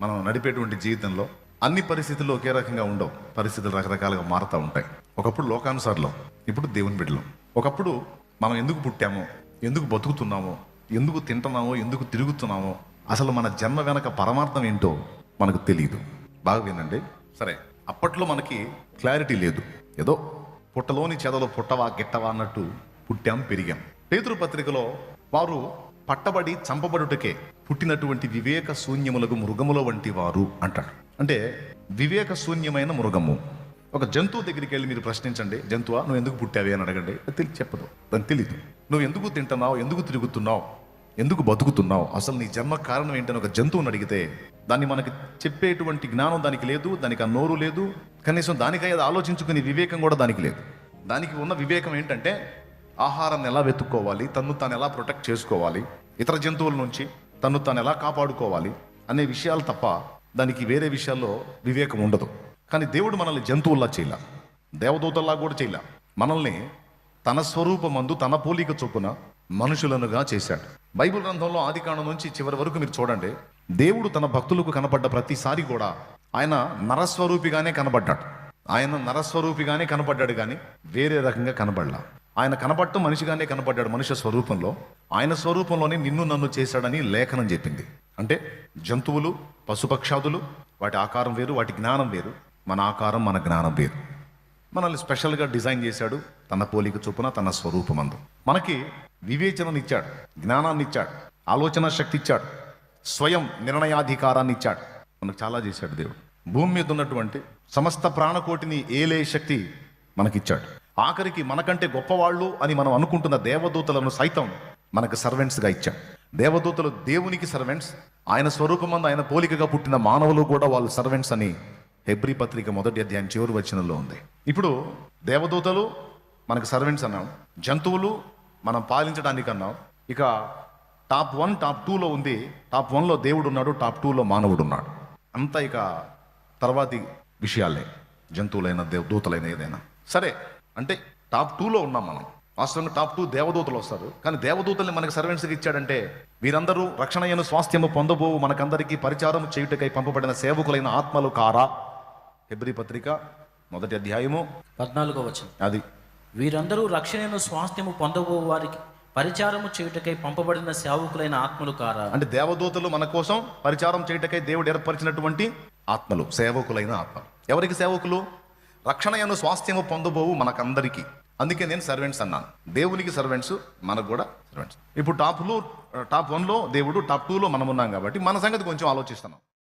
మనం నడిపేటువంటి జీవితంలో అన్ని పరిస్థితుల్లో ఒకే రకంగా ఉండవు. పరిస్థితులు రకరకాలుగా మారుతూ ఉంటాయి. ఒకప్పుడు లోకానుసారులం, ఇప్పుడు దేవుని బిడ్డలం. ఒకప్పుడు మనం ఎందుకు పుట్టామో, ఎందుకు బతుకుతున్నామో, ఎందుకు తింటున్నామో, ఎందుకు తిరుగుతున్నామో, అసలు మన జన్మ వెనక పరమార్థం ఏంటో మనకు తెలియదు. బాగా వినండి. సరే, అప్పట్లో మనకి క్లారిటీ లేదు. ఏదో పుట్టలోని చెదలో పుట్టవా గిట్టవా అన్నట్టు పుట్టాం, పెరిగాం. పేతురు పత్రికలో వారు పట్టబడి చంపబడుటకే పుట్టినటువంటి వివేక శూన్యములకు మృగముల వంటి వారు అంటాడు. అంటే వివేక శూన్యమైన మృగము. ఒక జంతువు దగ్గరికి వెళ్ళి మీరు ప్రశ్నించండి, జంతువా నువ్వు ఎందుకు పుట్టావి అని అడగండి, చెప్పదు, దానికి తెలీదు. నువ్వు ఎందుకు తింటున్నావు, ఎందుకు తిరుగుతున్నావు, ఎందుకు బతుకుతున్నావు, అసలు నీ జన్మ కారణం ఏంటని ఒక జంతువుని అడిగితే దాన్ని మనకి చెప్పేటువంటి జ్ఞానం దానికి లేదు, దానికి ఆ నోరు లేదు, కనీసం దానికై అది ఆలోచించుకునే వివేకం కూడా దానికి లేదు. దానికి ఉన్న వివేకం ఏంటంటే ఆహారాన్ని ఎలా వెతుక్కోవాలి, తన్ను తాను ఎలా ప్రొటెక్ట్ చేసుకోవాలి, ఇతర జంతువుల నుంచి తన్ను తాను ఎలా కాపాడుకోవాలి అనే విషయాలు తప్ప దానికి వేరే విషయాల్లో వివేకం ఉండదు. కానీ దేవుడు మనల్ని జంతువుల్లా చేయలే, దేవదూతల్లా కూడా చేయలే. మనల్ని తన స్వరూపమందు తన పోలిక చొప్పున మనుషులనుగా చేశాడు. బైబిల్ గ్రంథంలో ఆదికాండం నుంచి చివరి వరకు మీరు చూడండి, దేవుడు తన భక్తులకు కనపడ్డ ప్రతిసారి కూడా ఆయన నరస్వరూపిగానే కనబడ్డాడు. ఆయన నరస్వరూపిగానే కనపడ్డాడు, కానీ వేరే రకంగా కనబడలా. ఆయన కనపడటం మనిషిగానే కనపడ్డాడు, మనుష్య స్వరూపంలో. ఆయన స్వరూపంలోనే నిన్ను నన్ను చేశాడని లేఖనం చెప్పింది. అంటే జంతువులు, పశుపక్షాదులు, వాటి ఆకారం వేరు, వాటి జ్ఞానం వేరు. మన ఆకారం, మన జ్ఞానం వేరు. మనల్ని స్పెషల్గా డిజైన్ చేశాడు తన పోలిక చొప్పున, తన స్వరూపమందు. మనకి వివేచననిచ్చాడు, జ్ఞానాన్ని ఇచ్చాడు, ఆలోచన శక్తి ఇచ్చాడు, స్వయం నిర్ణయాధికారాన్ని ఇచ్చాడు. మనకు చాలా చేశాడు దేవుడు. భూమి మీద ఉన్నటువంటి సమస్త ప్రాణకోటిని ఏలే శక్తి మనకిచ్చాడు. ఆఖరికి మనకంటే గొప్పవాళ్ళు అని మనం అనుకుంటున్న దేవదూతలను సైతం మనకు సర్వెంట్స్గా ఇచ్చాడు. దేవదూతలు దేవునికి సర్వెంట్స్, ఆయన స్వరూపమందు ఆయన పోలికగా పుట్టిన మానవులు కూడా వాళ్ళు సర్వెంట్స్ అని హెబ్రీ పత్రిక 1వ అధ్యాయం చివరి వచనంలో ఉంది. ఇప్పుడు దేవదూతలు మనకు సర్వెంట్స్ అన్నాం, జంతువులు మనం పాలించడానికి అన్నాం. ఇక టాప్ 1 టాప్ 2లో ఉంది. టాప్ 1లో దేవుడు ఉన్నాడు, టాప్ 2లో మానవుడు ఉన్నాడు. అంతా ఇక తర్వాతి విషయాలే, జంతువులైన దూతలైన ఏదైనా సరే. అంటే టాప్ 2లో ఉన్నాం మనం. వాస్తవంగా టాప్ 2 దేవదూతలు వస్తారు, కానీ దేవదూతల్ని మనకు సర్వెంట్స్కి ఇచ్చాడంటే వీరందరూ రక్షణయను స్వాస్థ్యము పొందబోవు మనకందరికీ పరిచారం చేయుటకై పంపబడిన సేవకులైన ఆత్మలు కారా. హెబ్రీ పత్రిక 1వ అధ్యాయము 14వ వచనం. అది వీరందరూ రక్షణను స్వాస్థ్యము పొందబో వారికి పరిచారము చేయుటకై పంపబడిన సేవకులైన ఆత్మలు కారా. అంటే దేవదూతలు మన కోసం పరిచారం చేయుటకై దేవుడు ఏర్పరిచినటువంటి ఆత్మలు, సేవకులైన ఆత్మలు. ఎవరికి సేవకులు? రక్షణయను స్వాస్థ్యము పొందబోవు మనకందరికీ. అందుకే నేను సర్వెంట్స్ అన్నాను. దేవునికి సర్వెంట్స్, మనకు కూడా సర్వెంట్స్. ఇప్పుడు టాప్ 1లో దేవుడు, టాప్ 2లో మనం ఉన్నాం కాబట్టి మన సంగతి కొంచెం ఆలోచిస్తున్నాం.